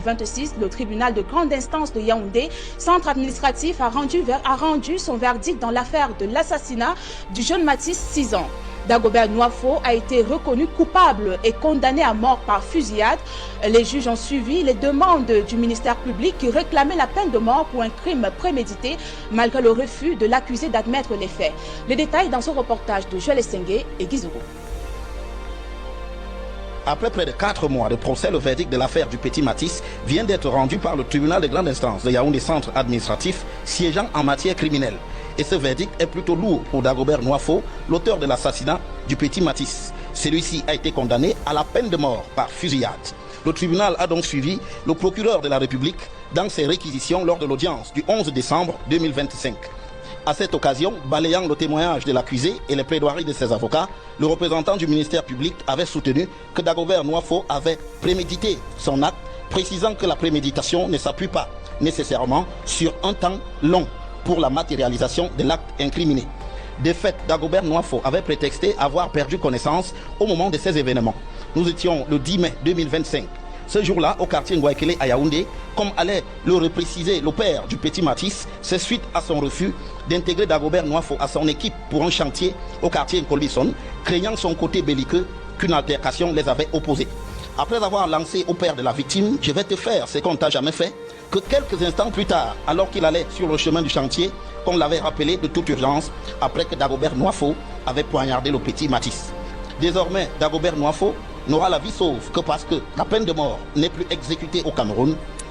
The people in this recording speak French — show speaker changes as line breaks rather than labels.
26, le tribunal de grande instance de Yaoundé, centre administratif, a rendu son verdict dans l'affaire de l'assassinat du jeune Matisse, 6 ans. Dagobert Nwafo a été reconnu coupable et condamné à mort par fusillade. Les juges ont suivi les demandes du ministère public qui réclamait la peine de mort pour un crime prémédité malgré le refus de l'accusé d'admettre les faits. Les détails dans ce reportage de Joël Essengue et Guizoro.
Après près de 4 mois de procès, le verdict de l'affaire du petit Matisse vient d'être rendu par le tribunal de grande instance de Yaoundé centre administratif siégeant en matière criminelle. Et ce verdict est plutôt lourd pour Dagobert Nwafo, l'auteur de l'assassinat du petit Matisse. Celui-ci a été condamné à la peine de mort par fusillade. Le tribunal a donc suivi le procureur de la République dans ses réquisitions lors de l'audience du 11 décembre 2025. À cette occasion, balayant le témoignage de l'accusé et les plaidoiries de ses avocats, le représentant du ministère public avait soutenu que Dagobert Nwafo avait prémédité son acte, précisant que la préméditation ne s'appuie pas nécessairement sur un temps long pour la matérialisation de l'acte incriminé. De fait, Dagobert Nwafo avait prétexté avoir perdu connaissance au moment de ces événements. Nous étions le 10 mai 2025. Ce jour-là, au quartier Ngouaikele à Yaoundé, comme allait le repréciser le père du petit Matisse, c'est suite à son refus d'intégrer Dagobert Nwafo à son équipe pour un chantier au quartier Nkolbison, craignant son côté belliqueux qu'une altercation les avait opposés. Après avoir lancé au père de la victime, je vais te faire ce qu'on t'a jamais fait, que quelques instants plus tard, alors qu'il allait sur le chemin du chantier, qu'on l'avait rappelé de toute urgence, après que Dagobert Nwafo avait poignardé le petit Matisse. Désormais, Dagobert Nwafo n'aura la vie sauve que parce que la peine de mort n'est plus exécutée au Cameroun